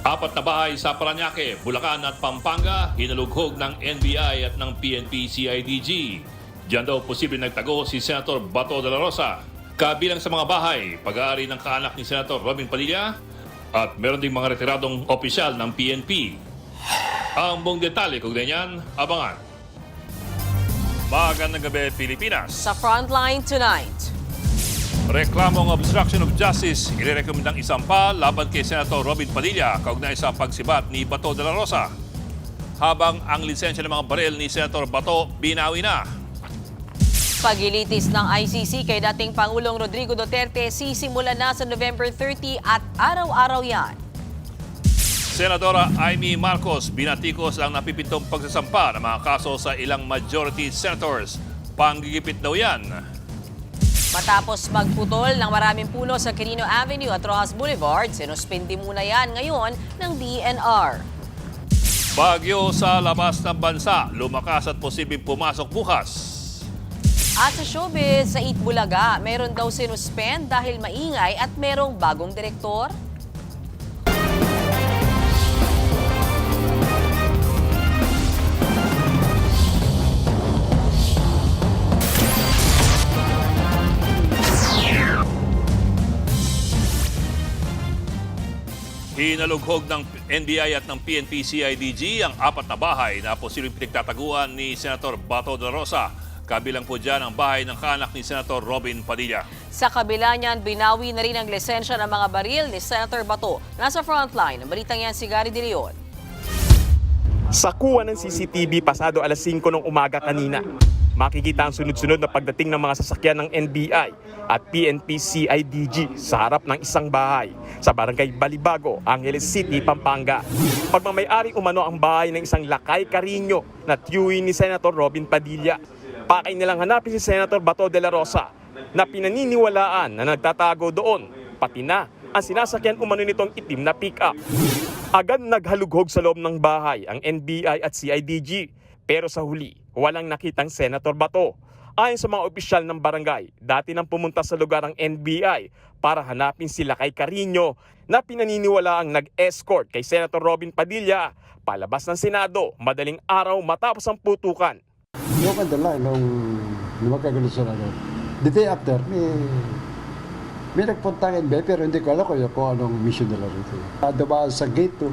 Apat na bahay sa Parañaque, Bulacan at Pampanga, hinalugog ng NBI at ng PNP-CIDG. Diyan daw posible nagtago si Senator Bato de la Rosa. Kabilang sa mga bahay, pag-aari ng kaanak ni Senator Robin Padilla at meron ding mga retiradong opisyal ng PNP. Ang buong detalye kung ganyan, abangan. Magandang gabi, Pilipinas. Sa Frontline tonight. Reklamong obstruction of justice, irerekomendang isampa laban kay Senator Robin Padilla kaugnay sa pagsibat ni Bato de la Rosa. Habang ang lisensya ng mga baril ni Senator Bato binawi na. Pagilitis ng ICC kay dating Pangulong Rodrigo Duterte sisimula na sa November 30 at araw-araw yan. Senadora Amy Marcos binatikos ang napipintong pagsasampa ng mga kaso sa ilang majority senators. Panggigipit daw yan. Matapos magputol ng maraming puno sa Quirino Avenue at Rojas Boulevard, sinuspindi muna yan ngayon ng DNR. Bagyo sa labas ng bansa, lumakas at posibleng pumasok bukas. At sa showbiz, sa Itbulaga, meron daw sinuspend dahil maingay at merong bagong direktor. Hinalughog ng NBI at ng PNP-CIDG ang apat na bahay na posibleng pinagtataguan ni Senator Bato de la Rosa. Kabilang po dyan ang bahay ng kaanak ni Senator Robin Padilla. Sa kabila niyan, binawi na rin ang lisensya ng mga baril ni Senator Bato. Nasa frontline, ang balitang yan si Gary De Leon. Sa kuha ng CCTV pasado alas 5 ng umaga kanina, makikita ang sunod-sunod na pagdating ng mga sasakyan ng NBI at PNP-CIDG sa harap ng isang bahay sa barangay Balibago, Angeles City, Pampanga. Pagmamay-ari umano ang bahay ng isang Lakay Carino na tiyuhin ni Senator Robin Padilla. Pakay nilang hanapin si Senator Bato de la Rosa na pinaniniwalaan na nagtatago doon, pati na ang sinasakyan umano nitong itim na pick-up. Agad naghalughog sa loob ng bahay ang NBI at CIDG, pero sa huli, walang nakitang Senator Bato. Ayon sa mga opisyal ng barangay, dati nang pumunta sa lugar ang NBI para hanapin sila kay Carino na pinaniniwala ang nag-escort kay Senator Robin Padilla palabas ng Senado madaling araw matapos ang putukan. Yung kadala, nung magkagalit siya na the day after, may nagpunta ng NBI pero hindi ko alam kung anong mission nila rito. Dumaan sa gate to,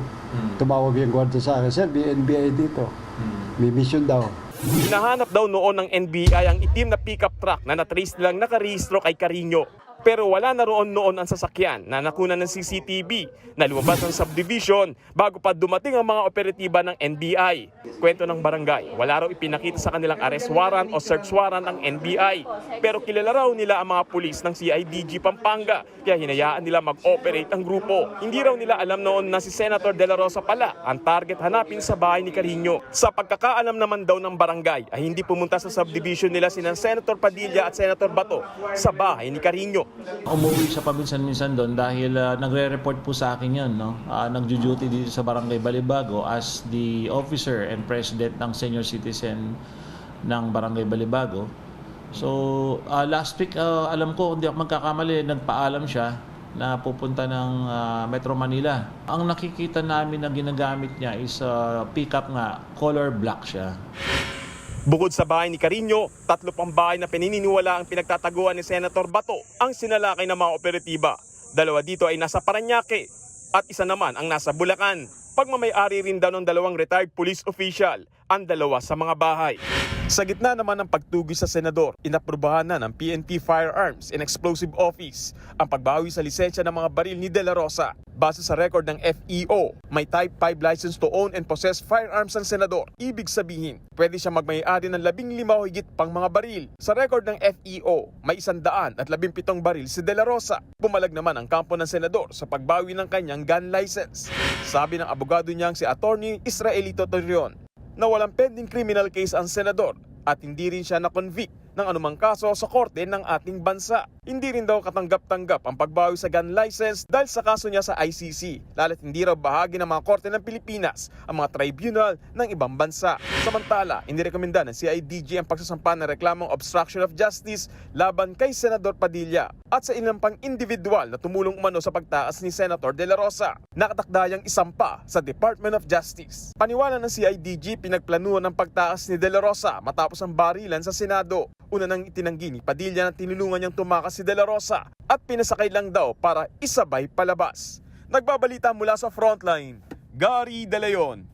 tumawag yung gwardiya sa akin, sir, may NBI dito. May mission daw. Hinahanap daw noon ng NBI ang itim na pickup truck na natrace nilang nakarehistro kay Carino. Pero wala na roon noon ang sasakyan na nakunan ng CCTV na lumabas ng subdivision bago pa dumating ang mga operatiba ng NBI. Kwento ng barangay, wala raw ipinakita sa kanilang arrest warrant o search warrant ang NBI. Pero kilala raw nila ang mga pulis ng CIDG Pampanga kaya hinayaan nila mag-operate ang grupo. Hindi raw nila alam noon na si Senator De La Rosa pala ang target hanapin sa bahay ni Carino. Sa pagkakaalam naman daw ng barangay ay hindi pumunta sa subdivision nila sina Senator Padilla at Senator Bato sa bahay ni Carino. Umuwi siya paminsan-minsan doon dahil nagre-report po sa akin yun. No? Nagjo-duty dito sa Barangay Balibago as the officer and president ng senior citizen ng Barangay Balibago. So last week, alam ko, hindi ako magkakamali, nagpaalam siya na pupunta ng Metro Manila. Ang nakikita namin na ginagamit niya is pickup nga, color black siya. Bukod sa bahay ni Carino, 3 pang bahay na pinaniniwala ang pinagtataguan ni Senator Bato ang sinalakay ng mga operatiba. 2 dito ay nasa Parañaque at isa naman ang nasa Bulacan. Pagmamay-ari rin daw ng 2 retired police official ang 2 sa mga bahay. Sa gitna naman ng pagtugi sa senador, inaprubahan na ng PNP Firearms and Explosive Office ang pagbawi sa lisensya ng mga baril ni De La Rosa. Base sa record ng FEO, may Type 5 license to own and possess firearms ang senador. Ibig sabihin, pwede siya magmay-ari ng 15 o higit pang mga baril. Sa record ng FEO, may 117 baril si De La Rosa. Pumalag naman ang kampo ng senador sa pagbawi ng kanyang gun license. Sabi ng abogado niyang si Attorney Israelito Torreon, na walang pending criminal case ang senador at hindi rin siya na-convict ng anumang kaso sa korte ng ating bansa. Hindi rin daw katanggap-tanggap ang pagbawi sa gun license dahil sa kaso niya sa ICC, lalo't hindi raw bahagi ng mga korte ng Pilipinas ang mga tribunal ng ibang bansa. Samantala, inirekomenda ng CIDG ang pagsasampa ng reklamong obstruction of justice laban kay Senador Padilla at sa ilang pang individual na tumulong umano sa pagtaas ni Senator De La Rosa. Nakatakdayang isampa sa Department of Justice. Paniwala ng CIDG, pinagplanuhan ng pagtaas ni De La Rosa matapos ang barilan sa Senado. Una nang itinanggi ni Padilla na tinulungan niyang tumakas si De La Rosa at pinasakay lang daw para isabay palabas. Nagbabalita mula sa Frontline, Gary De Leon,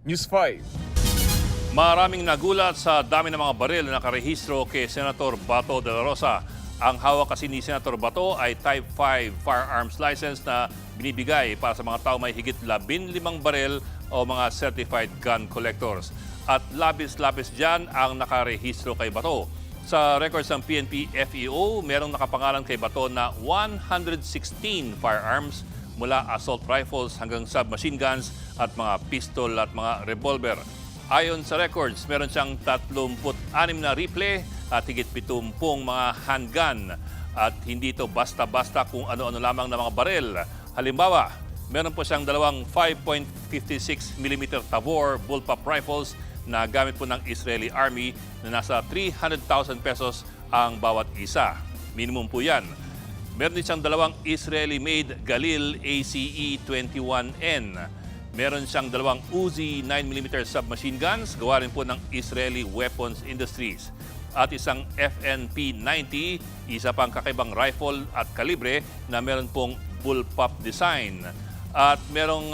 News 5. Maraming nagulat sa dami ng mga baril na nakarehistro kay Senator Bato de la Rosa. Ang hawak kasi ni Senator Bato ay Type 5 firearms license na binibigay para sa mga tao may higit 15 baril o mga certified gun collectors. At labis-labis dyan ang nakarehistro kay Bato. Sa records ng PNP FEO, merong nakapangalan kay Bato na 116 firearms mula assault rifles hanggang submachine guns at mga pistol at mga revolver. Ayon sa records, meron siyang 36 na rifle at higit 70 mga handgun. At hindi ito basta-basta kung ano-ano lamang na mga baril. Halimbawa, meron po siyang dalawang 5.56mm Tavor bullpup rifles na gamit po ng Israeli Army na nasa 300,000 pesos ang bawat isa. Minimum po yan. Meron din siyang dalawang Israeli-made Galil ACE-21N. Meron siyang dalawang Uzi 9mm submachine guns, gawa rin po ng Israeli Weapons Industries. At isang FNP-90, isa pang kakaibang rifle at kalibre na meron pong bullpup design. At meron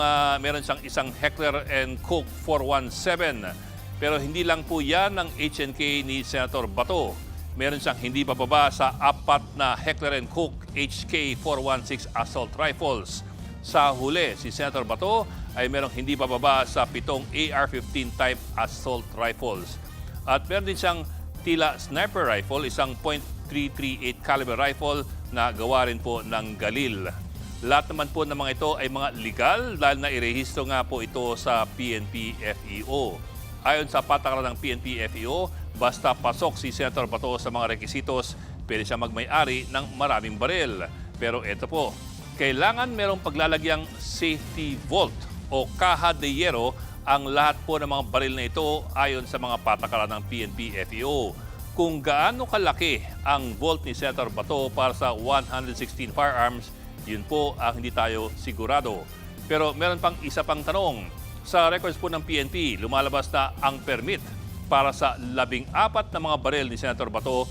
siyang isang Heckler & Koch 417. Pero hindi lang po yan ang HNK ni Senator Bato. Meron siyang hindi bababa sa 4 na Heckler & Koch HK416 assault rifles. Sa huli, si Senator Bato ay merong hindi bababa sa 7 AR-15 type assault rifles. At meron din siyang tila sniper rifle, isang .338 caliber rifle na gawa rin po ng Galil. Lahat naman po ng mga ito ay mga legal dahil nairehistro nga po ito sa PNP FEO. Ayon sa patakaran ng PNP FEO, basta pasok si Senator Bato sa mga rekisitos, pwede siya magmay-ari ng maraming baril. Pero ito po, kailangan merong paglalagyang safety vault o caja de hierro ang lahat po ng mga baril na ito ayon sa mga patakaran ng PNP FEO. Kung gaano kalaki ang vault ni Senator Bato para sa 116 firearms, yun po ang hindi tayo sigurado. Pero meron pang isa pang tanong. Sa records po ng PNP, lumalabas na ang permit para sa 14 na mga baril ni Senator Bato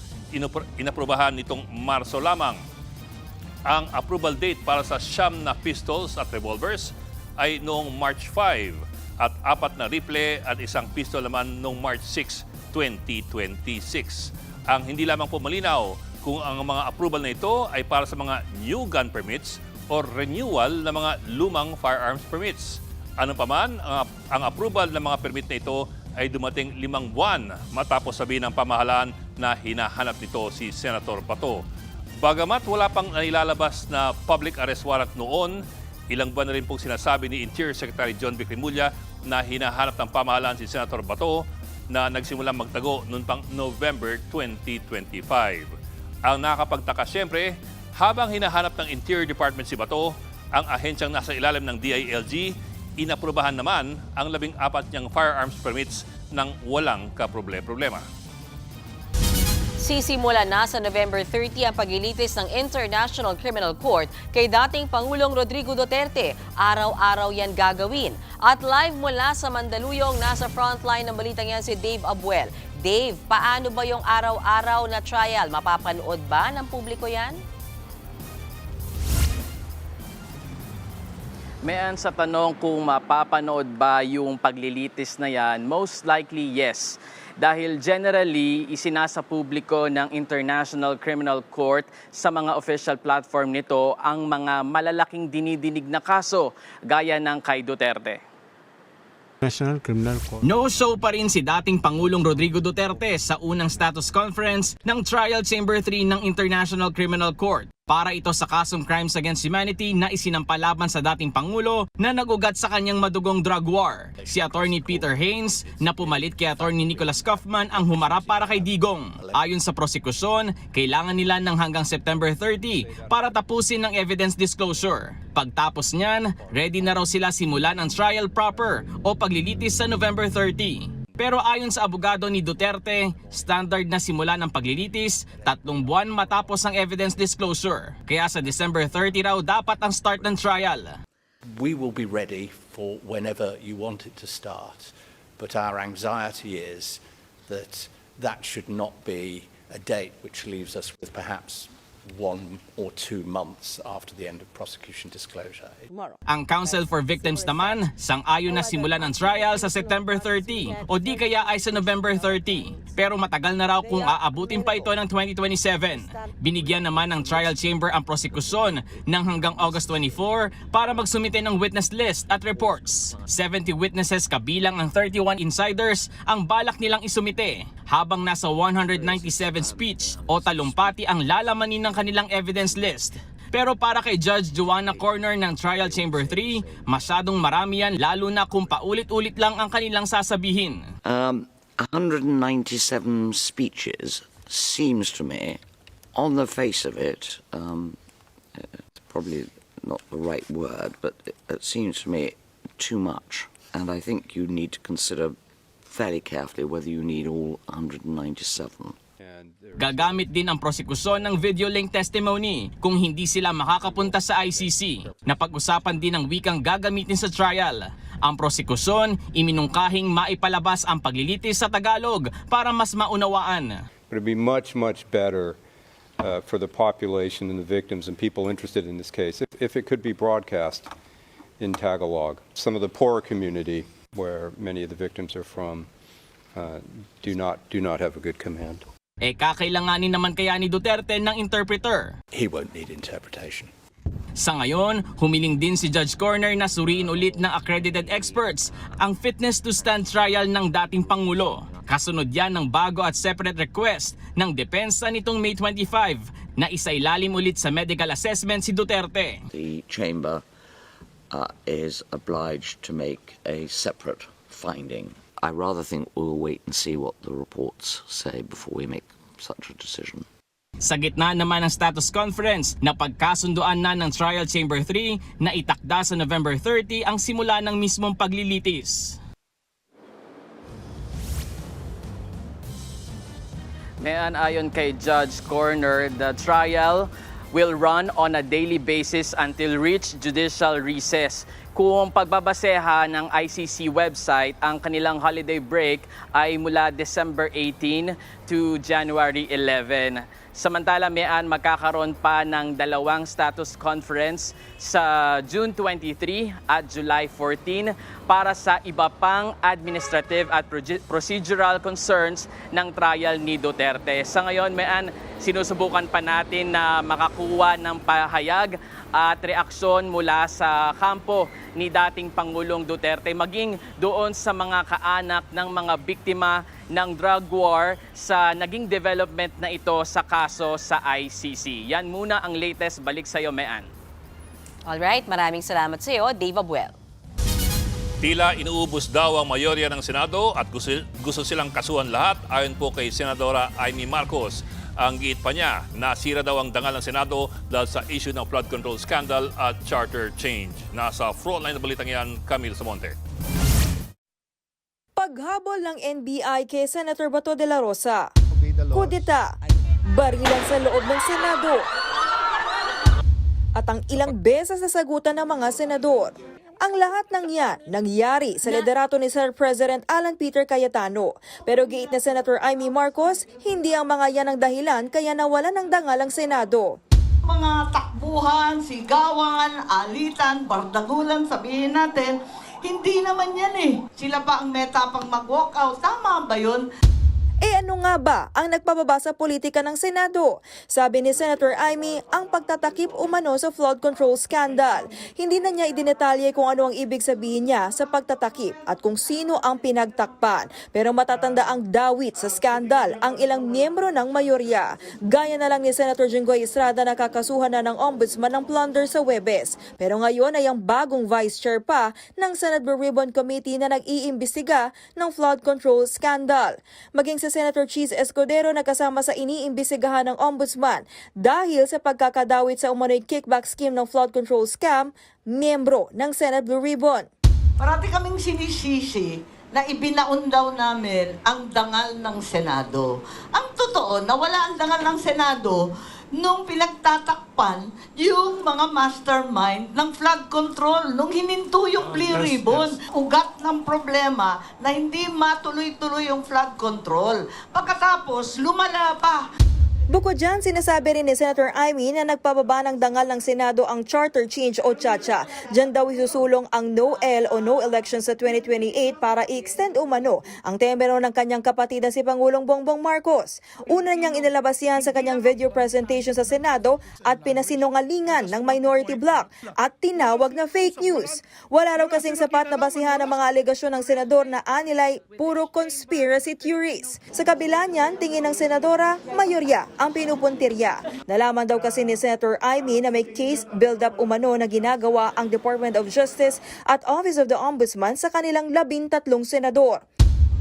inaprubahan nitong Marso lamang. Ang approval date para sa 9 na pistols at revolvers ay noong March 5 at 4 na rifle at isang pistol naman noong March 6, 2026. Ang hindi lamang po malinaw kung ang mga approval na ito ay para sa mga new gun permits o renewal ng mga lumang firearms permits. Ano pa man, ang approval ng mga permit na ito ay dumating 5 buwan matapos sabihin ng pamahalaan na hinahanap nito si Senator Bato. Bagamat wala pang nailalabas na public arrest warrant noon, ilang buwan na rin pong sinasabi ni Interior Secretary John Vic Remulla na hinahanap ng pamahalaan si Senator Bato na nagsimulang magtago noon pang November 2025. Ang nakakapagtaka siyempre, habang hinahanap ng Interior Department si Bato, ang ahensyang nasa ilalim ng DILG, inaprubahan naman ang 14 niyang firearms permits ng walang kaproblema. Sisimula na sa November 30 ang paglilitis ng International Criminal Court kay dating Pangulong Rodrigo Duterte. Araw-araw yan gagawin. At live mula sa Mandaluyong, nasa frontline ng balitang yan si Dave Abuel. Dave, paano ba yung araw-araw na trial? Mapapanood ba ng publiko yan? Mayan, sa tanong kung mapapanood ba yung paglilitis na yan, most likely yes. Dahil generally, isinasa publiko ng International Criminal Court sa mga official platform nito ang mga malalaking dinidinig na kaso gaya ng kay Duterte. National Criminal Court. No-show pa rin si dating Pangulong Rodrigo Duterte sa unang status conference ng Trial Chamber 3 ng International Criminal Court. Para ito sa kasong crimes against humanity na isinampalaban sa dating Pangulo na nagugat sa kanyang madugong drug war. Si Attorney Peter Haynes na pumalit kay Attorney Nicholas Kaufman ang humarap para kay Digong. Ayon sa prosekusyon, kailangan nila ng hanggang September 30 para tapusin ang evidence disclosure. Pagtapos niyan, ready na raw sila simulan ang trial proper o paglilitis sa November 30. Pero ayon sa abogado ni Duterte, standard na simula ng paglilitis 3 buwan matapos ang evidence disclosure. Kaya sa December 30 raw dapat ang start ng trial. We will be ready for whenever you want it to start, but our anxiety is that that should not be a date which leaves us with perhaps 1 or 2 months after the end of prosecution disclosure. Ang Counsel for Victims naman, sang-ayon na simulan ang trial sa September 30 o di kaya ay sa November 30. Pero matagal na raw kung aabutin pa ito ng 2027. Binigyan naman ng trial chamber ang prosekusyon ng hanggang August 24 para magsumite ng witness list at reports. 70 witnesses kabilang ang 31 insiders ang balak nilang isumite, habang nasa 197 speech o talumpati ang lalamanin ng kanilang evidence list. Pero para kay Judge Joanna Corner ng Trial Chamber 3, masyadong marami yan lalo na kung paulit-ulit lang ang kanilang sasabihin. 197 speeches seems to me, on the face of it, it's probably not the right word, but it seems to me too much. And I think you need to consider fairly carefully whether you need all 197. Gagamit din ang prosekusyon ng video link testimony kung hindi sila makakapunta sa ICC. Napag-usapan din ang wikang gagamitin sa trial. Ang prosekusyon, iminungkahing maipalabas ang paglilitis sa Tagalog para mas maunawaan. It would be much, much better for the population and the victims and people interested in this case if it could be broadcast in Tagalog. Some of the poorer community where many of the victims are from do not have a good command. Kakailanganin naman kaya ni Duterte ng interpreter? He won't need interpretation. Sa ngayon, humiling din si Judge Corner na suriin ulit ng accredited experts ang fitness to stand trial ng dating Pangulo. Kasunod yan ng bago at separate request ng depensa nitong May 25 na isailalim ulit sa medical assessment si Duterte. The chamber is obliged to make a separate finding. I rather think we'll wait and see what the reports say before we make such a decision. Sa gitna naman ng status conference, napagkasunduan na ng Trial Chamber 3 na itakda sa November 30 ang simula ng mismong paglilitis. Ayon kay Judge Corner, the trial will run on a daily basis until reach judicial recess. Kung pagbabasehan ng ICC website, ang kanilang holiday break ay mula December 18 to January 11. Samantala, magkakaroon pa ng 2 status conference sa June 23 at July 14 para sa iba pang administrative at procedural concerns ng trial ni Duterte. Sa ngayon, sinusubukan pa natin na makakuha ng pahayag at reaksyon mula sa kampo ni dating Pangulong Duterte, maging doon sa mga kaanak ng mga biktima ng drug war sa naging development na ito sa kaso sa ICC. Yan muna ang latest. Balik sa iyo, Mean. Alright, maraming salamat sa iyo, Dave Abuel. Tila inuubos daw ang mayorya ng Senado at gusto silang kasuhan lahat ayon po kay Senadora Amy Marcos. Ang giit pa niya, nasira daw ang dangal ng Senado dahil sa issue ng flood control scandal at charter change. Nasa frontline na balitang yan, Camille Samonte. Paghabol ng NBI kay Senator Bato de la Rosa, kudeta, barilan sa loob ng Senado, at ang ilang beses na sagutan ng mga senador. Ang lahat ng yan nangyari sa liderato ni Sir President Alan Peter Cayetano. Pero giit na Senator Amy Marcos, hindi ang mga yan ang dahilan kaya nawalan ng dangal ang Senado. Mga takbuhan, sigawan, alitan, bardagulan, sabihin natin, hindi naman yan eh. Sila pa ang meta pang mag-walk out. Tama ba yun? Ano nga ba ang nagpababa sa politika ng Senado? Sabi ni Senator Amy, ang pagtatakip umano sa flood control scandal. Hindi na niya idinetalye kung ano ang ibig sabihin niya sa pagtatakip at kung sino ang pinagtakpan. Pero matatanda ang dawit sa skandal ang ilang miyembro ng mayorya. Gaya na lang ni Senator Jinggoy Estrada na kakasuhan na ng ombudsman ng plunder sa Huwebes. Pero ngayon ay ang bagong vice chair pa ng Senate Blue Ribbon Committee na nag-iimbestiga ng flood control scandal. Maging sa Senator Cheese Escudero na kasama sa iniimbestigahan ng ombudsman dahil sa pagkakadawit sa umano'y kickback scheme ng flood control scam, miyembro ng Senate Blue Ribbon. Parati kaming sinisisi na ibinaon daw namin ang dangal ng Senado. Ang totoo, nawala ang dangal ng Senado nung pinagtatakpan yung mga mastermind ng flood control, nung hininto yung Blue Ribbon. Ugat ng problema na hindi matuloy-tuloy yung flood control. Pagkatapos, lumala pa. Bukod dyan, sinasabi rin ni Senator Amy na nagpababa ng dangal ng Senado ang charter change o CHA-CHA. Diyan daw isusulong ang no-L o no election sa 2028 para i-extend umano ang termino ng kanyang kapatid na si Pangulong Bongbong Marcos. Una niyang inilabas yan sa kanyang video presentation sa Senado at pinasinungalingan ng minority bloc at tinawag na fake news. Wala raw kasing sapat na basihan ng mga alegasyon ng senador na anilay puro conspiracy theories. Sa kabila niyan, tingin ng senadora, mayorya ang pinupuntirya. Nalaman daw kasi ni Senator Amy na may case build-up umano na ginagawa ang Department of Justice at Office of the Ombudsman sa kanilang 13 senador.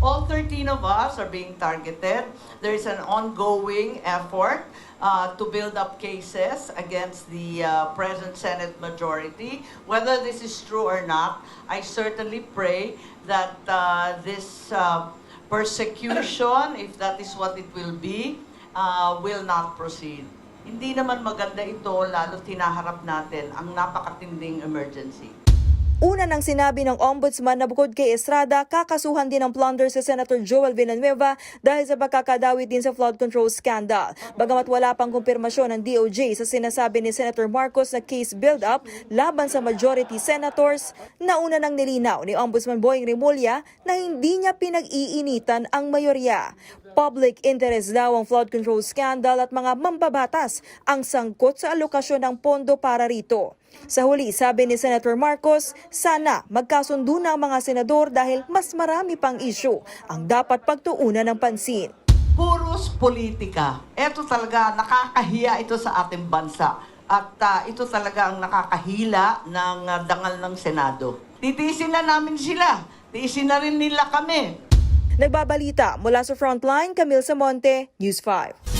All 13 of us are being targeted. There is an ongoing effort to build up cases against the present Senate majority. Whether this is true or not, I certainly pray that this persecution, if that is what it will be, will not proceed. Hindi naman maganda ito, lalo tinaharap natin ang napakatinding emergency. Una nang sinabi ng ombudsman na bukod kay Estrada, kakasuhan din ng plunder si Senator Joel Villanueva dahil sa pagkakadawit din sa flood control scandal. Bagamat wala pang kumpirmasyon ng DOJ sa sinasabi ni Senator Marcos na case build-up laban sa majority senators, nauna nang nilinaw ni Ombudsman Boying Remulla na hindi niya pinag-iinitan ang mayorya. Public interest daw ang flood control scandal at mga mambabatas ang sangkot sa alokasyon ng pondo para rito. Sa huli, sabi ni Senator Marcos, sana magkasundo na ang mga senador dahil mas marami pang issue ang dapat pagtuunan ng pansin. Puros politika. Ito talaga, nakakahiya ito sa ating bansa. At ito talaga ang nakakahila ng dangal ng Senado. Titiisin na namin sila. Tiisin na rin nila kami. Nagbabalita mula sa Frontline, Camille Samonte, News 5.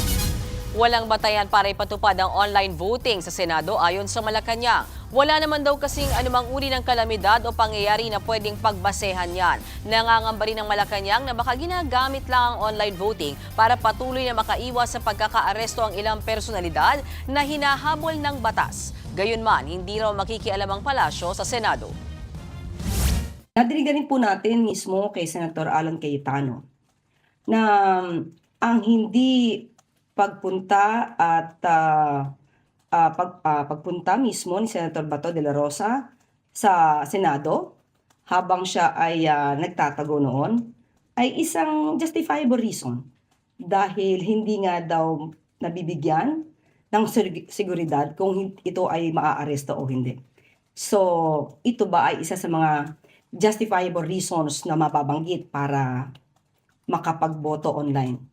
Walang batayan para ipatupad ang online voting sa Senado ayon sa Malacanang. Wala naman daw kasing anumang uri ng kalamidad o pangyayari na pwedeng pagbasehan yan. Nangangamba rin ng Malacanang na baka ginagamit lang ang online voting para patuloy na makaiwas sa pagkakaaresto ang ilang personalidad na hinahabol ng batas. Gayunman, hindi raw makikialam ang palasyo sa Senado. Nadinig na rin po natin mismo kay Senator Alan Cayetano na ang hindi pagpunta at pagpunta mismo ni Senator Bato de la Rosa sa Senado habang siya ay nagtatago noon ay isang justifiable reason dahil hindi nga daw nabibigyan ng seguridad kung ito ay maaaresto o hindi. So, ito ba ay isa sa mga justifiable reasons na mababanggit para makapagboto online?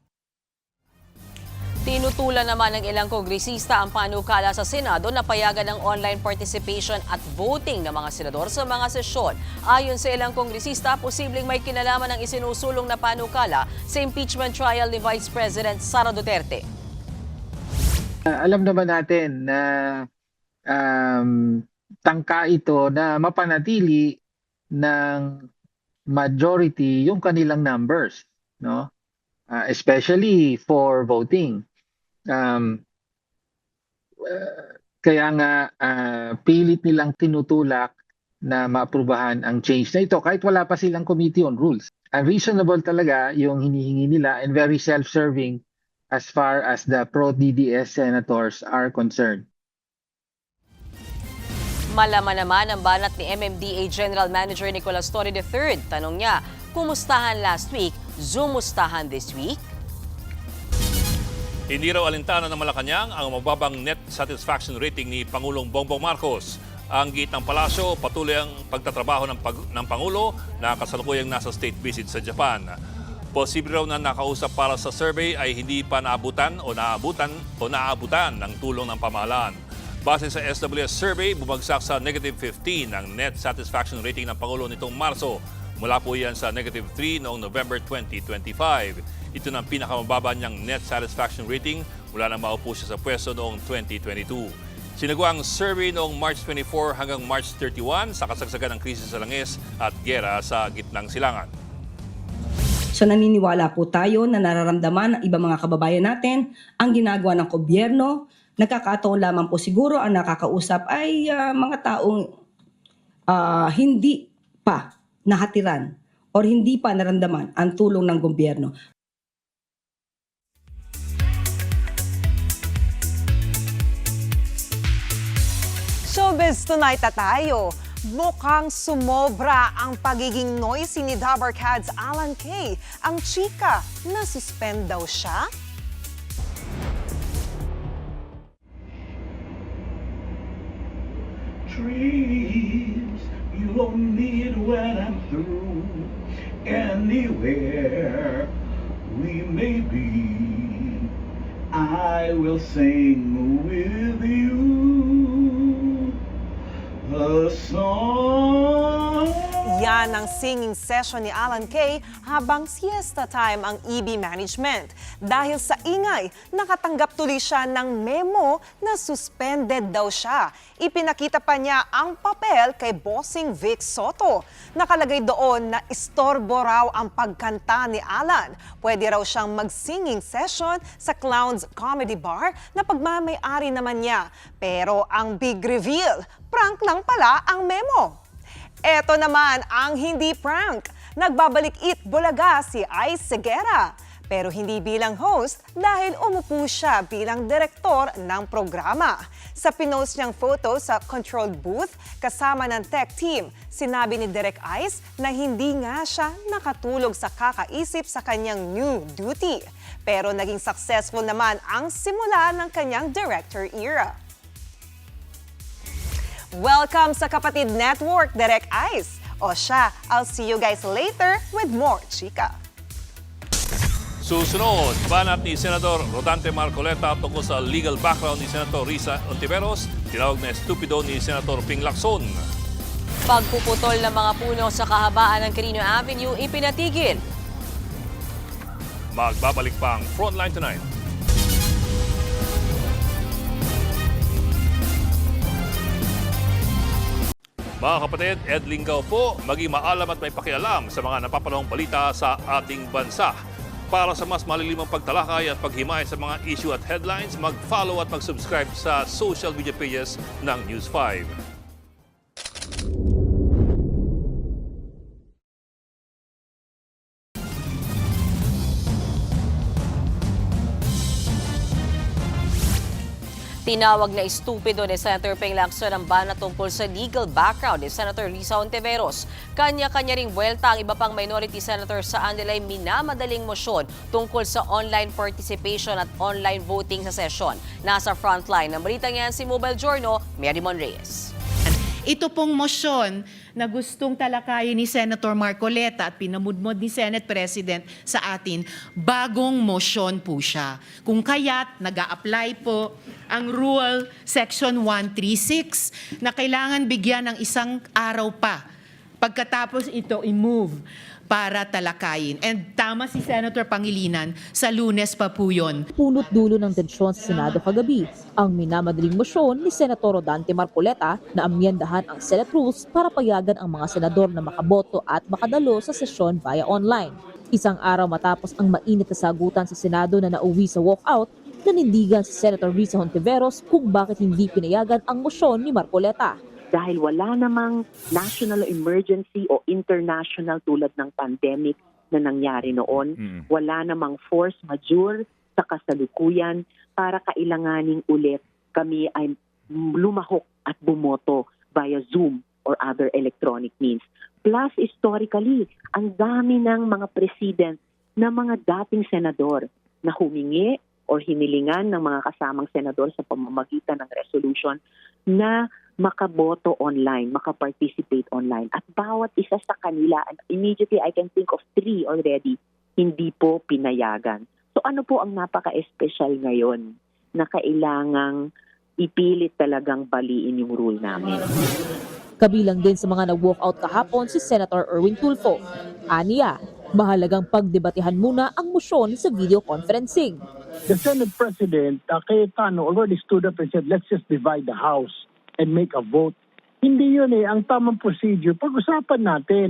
Tinutulan naman ng ilang kongresista ang panukala sa Senado na payagan ng online participation at voting ng mga senador sa mga sesyon. Ayon sa ilang kongresista, posibleng may kinalaman ng isinusulong na panukala sa impeachment trial ni Vice President Sara Duterte. Alam naman natin na tangka ito na mapanatili ng majority yung kanilang numbers, no? Especially for voting. Kaya nga pilit nilang tinutulak na maaprubahan ang change na ito kahit wala pa silang Committee on Rules. Unreasonable talaga yung hinihingi nila and very self-serving as far as the pro-DDS senators are concerned. Malaman naman ang banat ni MMDA General Manager Nicolas Torre III. Tanong niya, kumustahan last week, zumustahan this week? Hindi raw alintana ng Malacanang ang mababang net satisfaction rating ni Pangulong Bongbong Marcos. Ang giit ng palasyo, patuloy ang pagtatrabaho ng Pangulo na kasalukuyang nasa state visit sa Japan. Posible raw na nakausap para sa survey ay hindi pa naabutan ng tulong ng pamahalaan. Base sa SWS survey, bumagsak sa negative 15 ang net satisfaction rating ng Pangulo nitong Marso. Mula po yan sa negative 3 noong November 2025. Ito na ang pinakamababa niyang net satisfaction rating mula na maupo siya sa pwesto noong 2022. Sinagawa ang survey noong March 24 hanggang March 31 sa kasagsagan ng krisis sa langis at giyera sa gitnang silangan. So naniniwala po tayo na nararamdaman ng ibang mga kababayan natin ang ginagawa ng gobyerno. Nagkakataon lamang po siguro ang nakakausap ay mga taong hindi pa nahatiran o hindi pa naramdaman ang tulong ng gobyerno. Showbiz tonight na tayo. Mukhang sumobra ang pagiging noisy ni Dabarkads Alan Kay. Ang chika, na-suspend daw siya? Dreams, you won't need when I'm through. Anywhere we may be, I will sing with you a song. Yan ang singing session ni Alan Kay habang siesta time ang EB management. Dahil sa ingay, nakatanggap tuloy siya ng memo na suspended daw siya. Ipinakita pa niya ang papel kay Bossing Vic Soto. Nakalagay doon na istorbo raw ang pagkanta ni Alan. Pwede raw siyang mag-singing session sa Clowns Comedy Bar na pagmamay-ari naman niya. Pero ang big reveal, prank lang pala ang memo. Eto naman ang hindi prank. Nagbabalik Bulaga si Ice Seguera. Pero hindi bilang host dahil umupo siya bilang direktor ng programa. Sa pinost niyang photo sa control booth kasama ng tech team, sinabi ni Direk Ice na hindi nga siya nakatulog sa kakaisip sa kanyang new duty. Pero naging successful naman ang simula ng kanyang director era. Welcome sa Kapatid Network, Direk Ice. O siya, I'll see you guys later with more chika. Susunod, banat ni Senador Rodante Marcoleta tungkol sa legal background ni Senator Risa Ontiveros, tinawag na estupido ni Senator Ping Lacson. Pagpuputol ng mga puno sa kahabaan ng Quirino Avenue, ipinatigil. Magbabalik pa ang Frontline Tonight. Mga kapatid, Ed Lingaw po, maging maalam at may pakialam sa mga napapanahong balita sa ating bansa. Para sa mas malilimang pagtalakay at paghimay sa mga issue at headlines, mag-follow at mag-subscribe sa social media pages ng News 5. Tinawag na estupido ni Senator Ping Lacson ang bana tungkol sa legal background ni Senator Risa Ontiveros. Kanya-kanya ring buwelta ang iba pang minority senator saan nila'y minamadaling mosyon tungkol sa online participation at online voting sa session. Nasa frontline ng balitang yan si Mobile Journal, Mary Mon Reyes. Ito pong motion na gustong talakayin ni Senator Marcoleta at pinamudmod ni Senate President sa atin, bagong motion po siya. Kung kaya't nag-a-apply po ang Rule Section 136 na kailangan bigyan ng isang araw pa pagkatapos ito i-move para talakayin. And tama si Senator Pangilinan, sa Lunes pa po yun. Punot dulo ng tensyon sa Senado kagabi ang minamadaling mosyon ni Senator Rodante Marcoleta na amyendahan ang Senate rules para payagan ang mga senador na makaboto at makadalo sa sesyon via online. Isang araw matapos ang mainit na sagutan sa Senado na nauwi sa walkout, nanindigan si Senator Risa Ontiveros kung bakit hindi pinayagan ang mosyon ni Marcoleta. Dahil wala namang national emergency o international tulad ng pandemic na nangyari noon. Wala namang force majeure sa kasalukuyan para kailanganing ulit kami ay lumahok at bumoto via Zoom or other electronic means. Plus, historically, ang dami ng mga president na mga dating senador na humingi or hinilingan ng mga kasamang senador sa pamamagitan ng resolution na makaboto online, makaparticipate online. At bawat isa sa kanila, and immediately I can think of 3 already, hindi po pinayagan. So ano po ang napaka-espesyal ngayon na kailangang ipilit talagang baliin yung rule namin? Kabilang din sa mga nag-walkout kahapon si Senator Erwin Tulfo. Aniya, mahalagang pagdebatehan muna ang motion sa video conferencing. The Senate President, Cayetano, already stood up and said, let's just divide the House and make a vote. Hindi yun ang tamang procedure. Pag-usapan natin.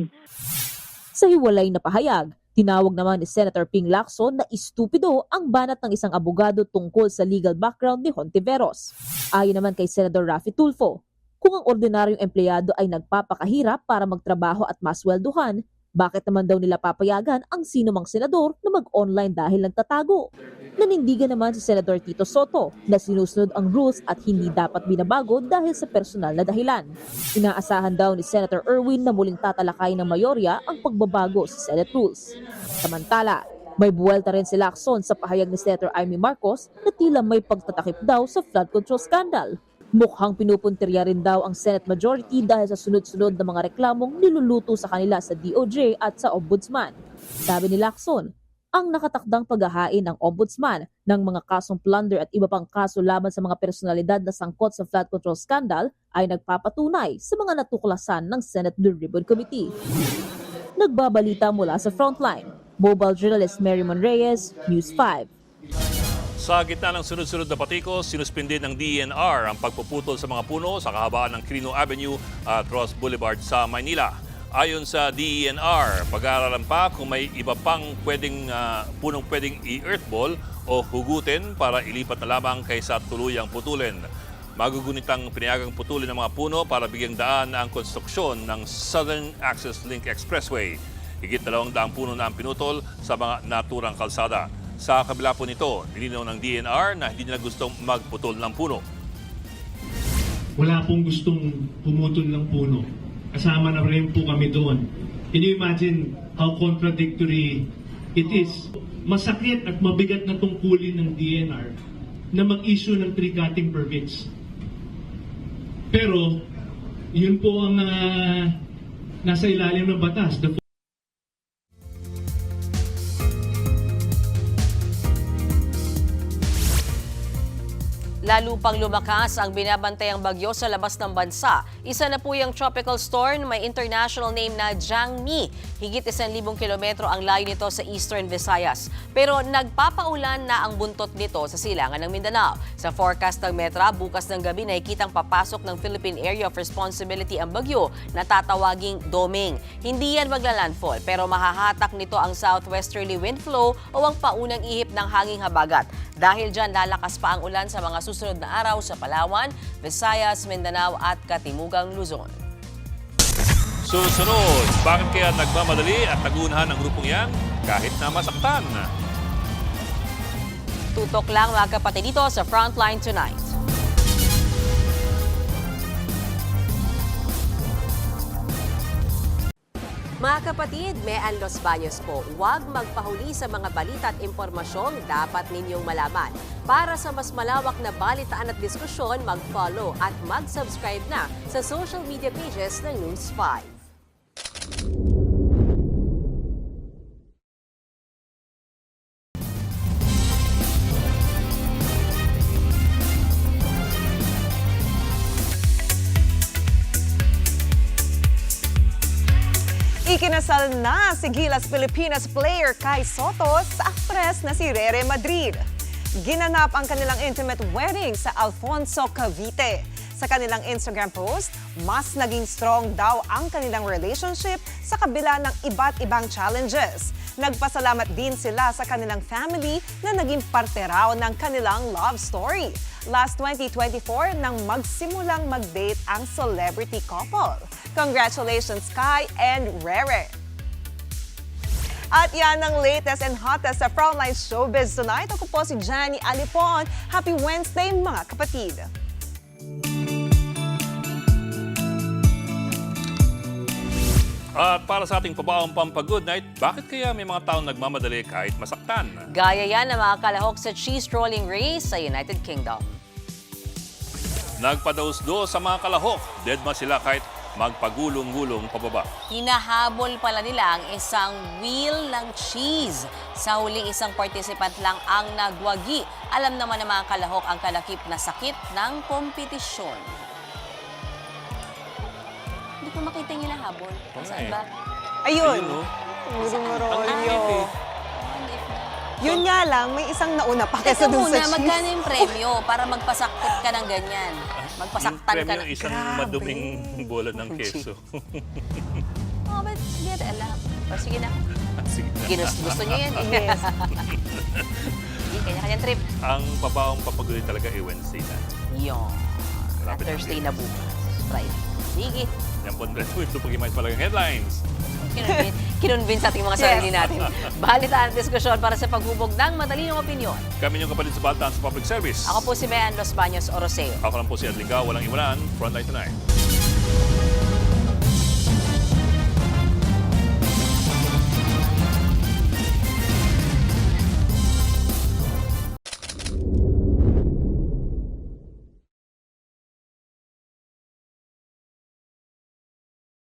Sa hiwalay na pahayag, tinawag naman ni Senator Ping Lacson na istupido ang banat ng isang abogado tungkol sa legal background ni Hontiveros. Ayon naman kay Senator Raffy Tulfo, kung ang ordinaryong empleyado ay nagpapakahirap para magtrabaho at maswelduhan, bakit naman daw nila papayagan ang sinumang senador na mag-online dahil nagtatago? Nanindigan naman si Senator Tito Soto na sinusunod ang rules at hindi dapat binabago dahil sa personal na dahilan. Inaasahan daw ni Senator Erwin na muling tatalakay ng mayorya ang pagbabago sa Senate rules. Samantala, may buwelta rin si Lacson sa pahayag ni Senator Amy Marcos na tila may pagtatakip daw sa flood control scandal. Mukhang pinupuntirya rin daw ang Senate majority dahil sa sunod-sunod na mga reklamong niluluto sa kanila sa DOJ at sa Ombudsman. Sabi ni Lacson, ang nakatakdang paghahain ng Ombudsman ng mga kasong plunder at iba pang kaso laban sa mga personalidad na sangkot sa flood control scandal ay nagpapatunay sa mga natuklasan ng Senate Blue Ribbon Committee. Nagbabalita mula sa Frontline, mobile journalist Mary Monreyes, News 5. Sa gitna ng sunod-sunod na patikos, sinuspindi ng DENR ang pagpuputol sa mga puno sa kahabaan ng Quirino Avenue at Ross Boulevard sa Maynila. Ayon sa DENR, pag-aaralan pa kung may iba pang punong pwedeng i-earthball o hugutin para ilipat na lamang kaysa tuluyang putulin. Magugunitang pinayagang putulin ng mga puno para bigyang daan ang konstruksyon ng Southern Access Link Expressway. Higit 200 puno na ang pinutol sa mga naturang kalsada. Sa kabila po nito, nilinaw ng DENR na hindi nila gustong magputol ng puno. Wala pong gustong pumutol ng puno. Kasama na rin po kami doon. Can you imagine how contradictory it is? Masakit at mabigat na tungkulin ng DENR na mag-issue ng tree cutting permits. Pero, yun po ang nasa ilalim ng batas. Lalo pang lumakas ang binabantayang bagyo sa labas ng bansa. Isa na po yung tropical storm na may international name na Jiangmi. Higit 1,000 kilometro ang layo nito sa Eastern Visayas. Pero nagpapaulan na ang buntot nito sa silangan ng Mindanao. Sa forecast ng Metra, bukas ng gabi nakikitang papasok ng Philippine Area of Responsibility ang bagyo na tatawaging Doming. Hindi yan maglalandfall pero mahahatak nito ang southwesterly wind flow o ang paunang ihip ng hanging habagat. Dahil dyan lalakas pa ang ulan sa mga susunod na araw sa Palawan, Visayas, Mindanao at Katimugang Luzon. Susunod, bakit kaya nagmamadali at nagunahan ang grupong yan kahit na masaktan? Tutok lang mga kapatid dito sa Frontline Tonight. Mga kapatid, Mean Los Baños po, huwag magpahuli sa mga balita at impormasyong dapat ninyong malaman. Para sa mas malawak na balitaan at diskusyon, mag-follow at mag-subscribe na sa social media pages ng News 5. Ikinasal na si Gilas Pilipinas player Kai Soto sa aktres na si Rere Madrid. Ginanap ang kanilang intimate wedding sa Alfonso, Cavite. Sa kanilang Instagram post, mas naging strong daw ang kanilang relationship sa kabila ng iba't ibang challenges. Nagpasalamat din sila sa kanilang family na naging parte raw ng kanilang love story. Last 2024 nang magsimulang mag-date ang celebrity couple. Congratulations, Kai and Rere! At yan ang latest and hottest sa Frontline Showbiz tonight. Ako po si Jenny Alipon. Happy Wednesday mga kapatid! At para sa ating pabaong pampa-good night, bakit kaya may mga taong nagmamadali kahit masaktan? Gaya yan ng mga kalahok sa cheese rolling race sa United Kingdom. Nagpadaos-dos sa mga kalahok, deadma sila kahit magpagulong-gulong pababa. Hinahabol pala nila ang isang wheel ng cheese. Sa huling isang participant lang ang nagwagi. Alam naman ng mga kalahok ang kalakip na sakit ng kompetisyon. Hindi ko makita yung hinahabol. Saan ba? Ayun. Ayun, oh. Murong-murolyo. Yun nga lang, may isang nauna pa Teka kesa dun muna, sa cheese. magkano yung premyo para magpasakit ka ng ganyan? Magpasaktan ka Premyo, ng... isang maduming bola ng keso. Oh, but hindi natin alam. O, sige na. Sige na. Gusto niyo yan. Yes. Hindi, kanya-kanyang trip. Ang pabaong papagulit talaga ay Wednesday na. Yun. Malapit na Thursday din. na bukas. Friday. Sige. Yan po, ito pag-imay pala yung headlines. Kinonvince ating mga sarili natin. Balitaan at diskusyon para sa paghubog ng madaling opinyon. Kami yung kapalit sa Baltan sa Public Service. Ako po si Mean Los Baños Oroseo. Ako lang po si Adlinga, walang iwanan, Frontline Tonight.